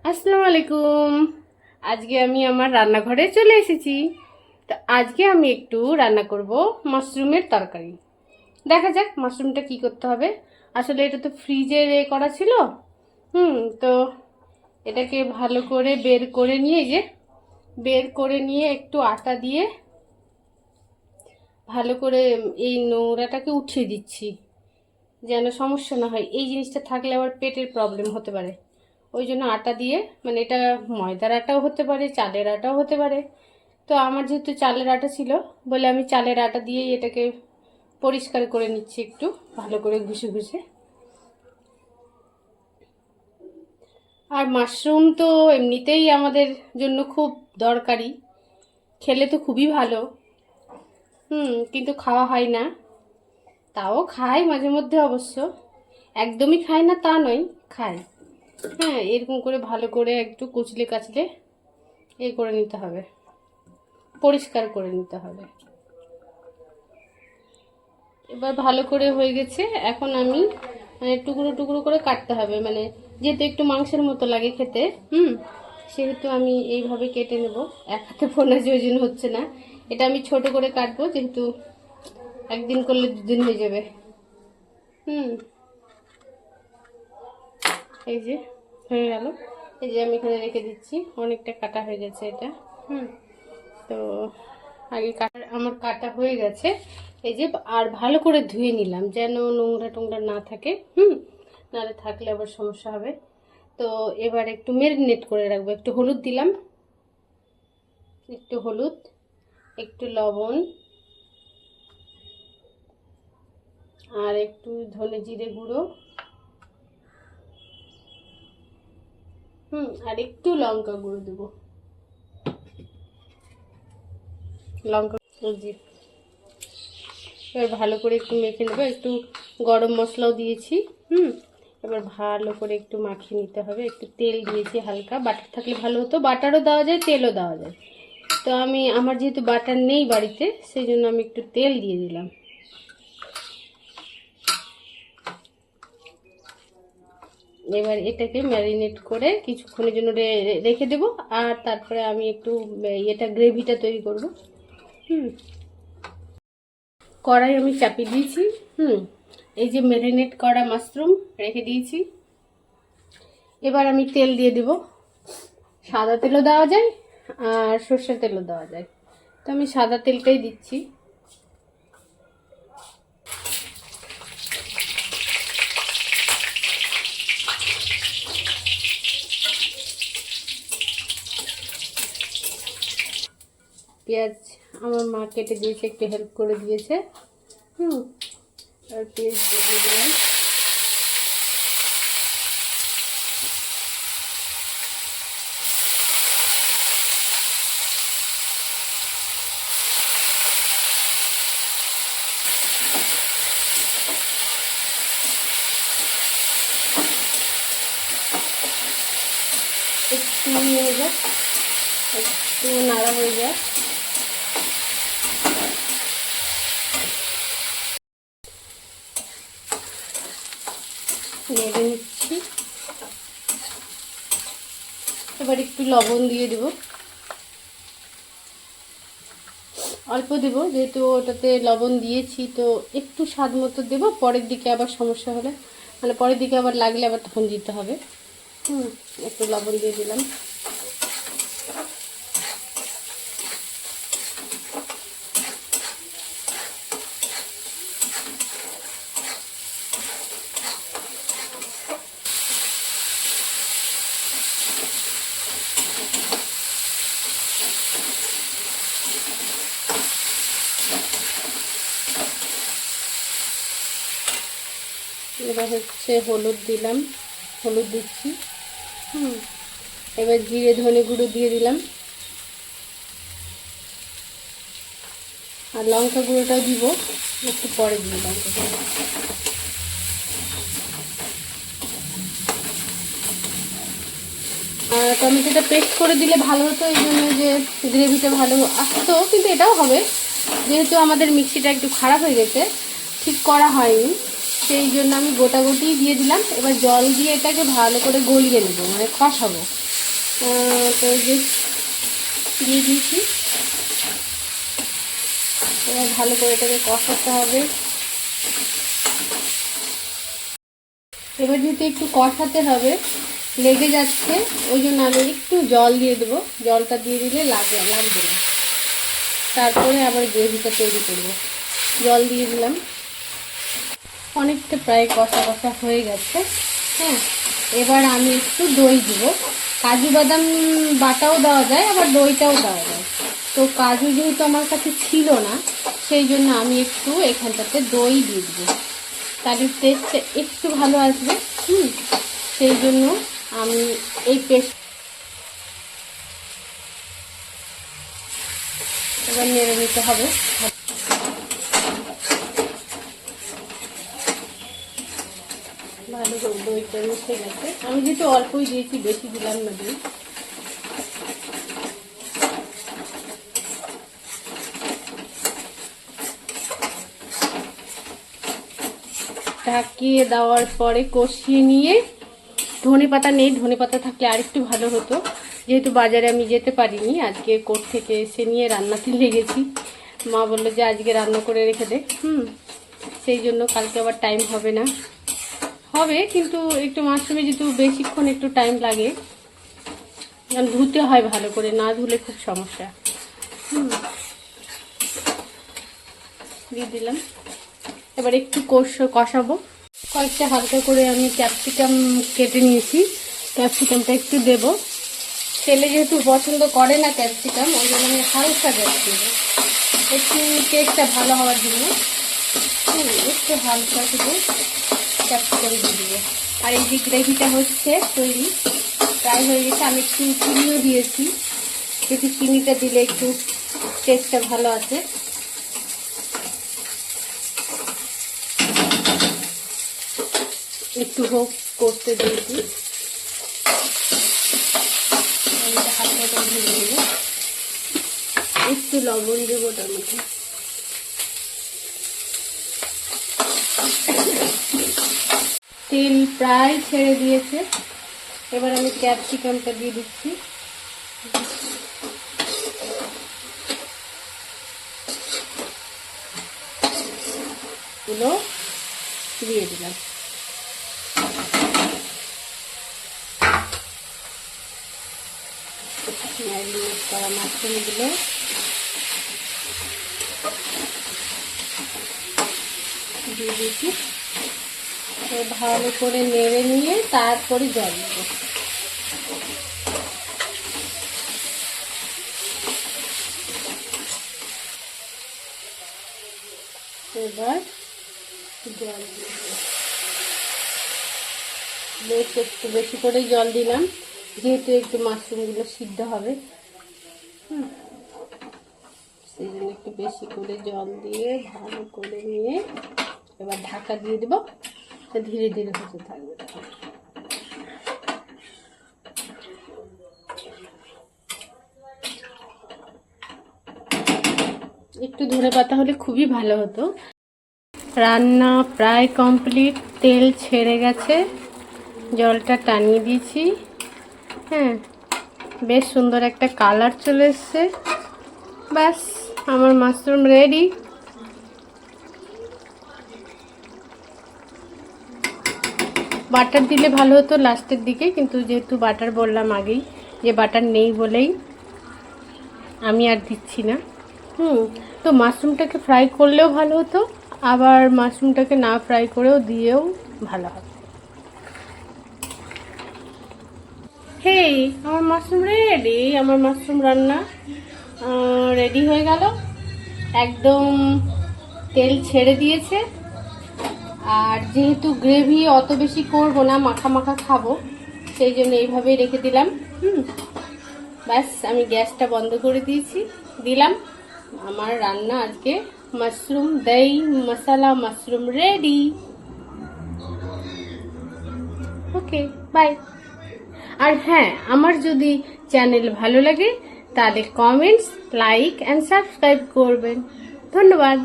আসসালামু আলাইকুম। আজকে আমি আমার রান্নাঘরে চলে এসেছি। তো আজকে আমি একটু রান্না করব মাশরুমের তরকারি। দেখা যাক মাশরুমটা কি করতে হবে। আসলে এটা তো ফ্রিজে করা ছিল। তো এটাকে ভালো করে বের করে নিয়ে বের করে নিয়ে একটু আটা দিয়ে ভালো করে এই নোংরাটাকে উঠিয়ে দিচ্ছি, যেন সমস্যা না হয়। এই জিনিসটা থাকলে আবার পেটের প্রবলেম হতে পারে। ওই জন্য আটা দিয়ে, মানে এটা ময়দার আটাও হতে পারে, চালের আটাও হতে পারে। তো আমার যেহেতু চালের আটা ছিল বলে আমি চালের আটা দিয়েই এটাকে পরিষ্কার করে নিচ্ছি, একটু ভালো করে ঘষে ঘষে। আর মাশরুম তো এমনিতেই আমাদের জন্য খুব দরকারি, খেলে তো খুবই ভালো। কিন্তু খাওয়া হয় না, তাও খাই মাঝে মধ্যে অবশ্য। একদমই খাই না তা নয়, খাই। হ্যাঁ, এরকম করে ভালো করে একটু কুচলে কাচলে করে নিতে হবে, পরিষ্কার করে নিতে হবে। এবার ভালো করে হয়ে গেছে। এখন আমি টুকরো টুকরো করে কাটতে হবে, মানে যেহেতু একটু মাংসের মতো লাগে খেতে, সেহেতু আমি এইভাবে কেটে নেব। এক হাতে ফোনা প্রয়োজন হচ্ছে না। এটা আমি ছোট করে কাটবো, যেহেতু একদিন করলে দুদিন হয়ে যাবে। এই যে হয়ে গেল। এই যে আমি এখানে রেখে দিচ্ছি, অনেকটা কাটা হয়ে গেছে এটা। তো আগে আমার কাটা হয়ে গেছে। এই যে, আর ভালো করে ধুয়ে নিলাম যেন নোংরা টোংরা না থাকে। নাহলে থাকলে আবার সমস্যা হবে। তো এবার একটু ম্যারিনেট করে রাখবো। একটু হলুদ দিলাম, একটু হলুদ, একটু লবণ, আর একটু ধনে জিরে গুঁড়ো, আর একটু লঙ্কা গুঁড়ো দেবো। লঙ্কা জি। এবার ভালো করে একটু মেখে নেবো। একটু গরম মশলাও দিয়েছি। এবার ভালো করে একটু মাখিয়ে নিতে হবে। একটু তেল দিয়েছি হালকা, বাটার থাকলে ভালো হতো, বাটারও দেওয়া যায়, তেলও দেওয়া যায়। তো আমার যেহেতু বাটার নেই বাড়িতে, সেই জন্য আমি একটু তেল দিয়ে দিলাম। এবার এটাকে ম্যারিনেট করে কিছুক্ষণের জন্য রেখে দেবো। আর তারপরে আমি একটু গ্রেভিটা তৈরি করব। কড়াই আমি চাপিয়ে দিয়েছি। এই যে ম্যারিনেট করা মাশরুম রেখে দিয়েছি। এবার আমি তেল দিয়ে দেব। সাদা তেলও দেওয়া যায় আর সর্ষের তেলও দেওয়া যায়, তো আমি সাদা তেলটাই দিচ্ছি। পেঁয়াজ আমার মা কেটে দিয়েছে, একটু হেল্প করে দিয়েছে। আর পেঁয়াজ দিয়ে দিলাম। একটু হয়ে যাক, একটু নাড়া হয়ে যাক। নেড়ে নিচ্ছি। এবার একটু লবণ দিয়ে দেব, অল্প দেব, যেহেতু ওটাতে লবণ দিয়েছি। তো একটু স্বাদ মতো দেবো, পরের দিকে আবার সমস্যা হলে, মানে পরের দিকে আবার লাগলে আবার তখন দিতে হবে। একটু লবণ দিয়ে দিলাম। এবার হচ্ছে হলুদ দিলাম, হলুদ দিচ্ছি। এবার জিরে ধনে গুঁড়ো দিয়ে দিলাম, আর লঙ্কা গুঁড়োটাও দিব একটু পরে দিয়ে লঙ্কা গুঁড়ো। আর টমেটোটা পেস্ট করে দিলে ভালো হতো, এই জন্য যে গ্রেভিটা ভালো আসতো, কিন্তু এটাও হবে। যেহেতু আমাদের মিক্সিটা একটু খারাপ হয়ে গেছে, ঠিক করা হয়নি, সেই জন্য আমি গোটাগুটি দিয়ে দিলাম। এবার জল দিয়ে এটাকে ভালো করে গলিয়ে নেবো, মানে কষাবো। তো যে দিয়ে দিয়েছি, এবার ভালো করে এটাকে কষাতে হবে। এবার যেহেতু একটু কষাতে হবে, লেগে যাচ্ছে, ওই জন্য আমি একটু জল দিয়ে দেবো। জলটা দিয়ে দিলে লাগবে না। তারপরে আবার গ্রেভিটা তৈরি করব। জল দিয়ে দিলাম। অনেকটা প্রায় কষা কষা হয়ে গেছে। হ্যাঁ, এবার আমি একটু দই দিব। কাজু বাদাম বাটাও দেওয়া যায়, আবার দইটাও দেওয়া যায়। তো কাজু যেহেতু আমার কাছে ছিল না, সেই জন্য আমি একটু এখানটাতে দই দিয়ে দিব, তাহলে টেস্টটা একটু ভালো আসবে। সেই জন্য আমি এই পেস্ট এবার নেড়ে নিতে হবে। ভালো করে দইটা মিশে গেছে। আমি যেহেতু অল্পই দিয়েছি, বেশি দিলাম না দই। ঢাকিয়ে দেওয়ার পরে কষিয়ে নিয়ে, ধনে পাতা নেই, ধনে পাতা থাকলে আরেকটু ভালো হতো। যেহেতু বাজারে আমি যেতে পারিনি, আজকে কোর্ট থেকে এসে নিয়ে রান্নাতে লেগেছি। মা বললো যে আজকে রান্না করে রেখে দে। সেই জন্য কালকে আবার টাইম হবে না। হবে, কিন্তু একটু মাশরুমে যেহেতু বেশিক্ষণ একটু টাইম লাগে, কারণ ধুতে হয় ভালো করে, না ধুলে খুব সমস্যা। দিয়ে দিলাম। এবার একটু কষাবো। কয়েকটা হালকা করে আমি ক্যাপসিকাম কেটে নিয়েছি, ক্যাপসিকামটা একটু দেব। ছেলে যেহেতু পছন্দ করে না ক্যাপসিকাম, ওই জন্য আমি হালকা দেবো, একটু টেস্টটা ভালো হওয়ার জন্য। একটু হালকা শুধু ক্যাপসিকাম দিয়ে দেবো। আর এই যে গ্রেভিটা হচ্ছে তৈরি, প্রায় হয়ে গেছে। আমি একটু চিনিও দিয়েছি, যেহেতু চিনিটা দিলে একটু টেস্টটা ভালো আছে। একটু হোক করতে দিয়েছি, হালকা ভেজে দেবো। একটু লবণ দেবো ওটার মধ্যে। তেল প্রায় ছেড়ে দিয়েছে। এবার আমি ক্যাপসিকামটা দিয়ে দিচ্ছি। গুলো দিয়ে দিলাম। ম্যারিনেট করা মাশরুমগুলো দিয়ে দিচ্ছি। ভালো করে নেড়ে নিয়ে তারপরে জল দেব। এবার জল দিয়ে বেশ একটু বেশি করেই জল দিলাম, যেহেতু একটু মাশরুমগুলো সিদ্ধ হবে। সেই জন্য একটু বেশি করে জল দিয়ে ভালো করে নিয়ে এবার ঢাকা দিয়ে দেবো। ধীরে ধীরে হতে থাকবে। একটু ধনে পাতা হলে খুবই ভালো হতো। রান্না প্রায় কমপ্লিট, তেল ছেড়ে গেছে, জলটা টানিয়ে দিয়েছি। হ্যাঁ, বেশ সুন্দর একটা কালার চলে এসছে। ব্যাস, আমার মাশরুম রেডি। বাটার দিলে ভালো হতো লাস্টের দিকে, কিন্তু যেহেতু বাটার বললাম আগেই যে বাটার নেই বলেই আমি আর দিচ্ছি না। তো মাশরুমটাকে ফ্রাই করলেও ভালো হতো, আবার মাশরুমটাকে না ফ্রাই করেও দিয়েও ভালো হবে। হেই, আমার মাশরুম রেডি। আমার মাশরুম রান্না রেডি হয়ে গেল। একদম তেল ছেড়ে দিয়েছে। আর যেহেতু গ্রেভি অত বেশি করব না, মাখা মাখা খাবো, সেই জন্য এইভাবেই রেখে দিলাম। ব্যাস, আমি গ্যাসটা বন্ধ করে দিলাম। আমার রান্না আজকে মাশরুম দই মশলা মাশরুম রেডি। Okay, bye. আর হ্যাঁ, আমার যদি চ্যানেল ভালো লাগে তাহলে কমেন্টস, লাইক অ্যান্ড সাবস্ক্রাইব করবেন। ধন্যবাদ।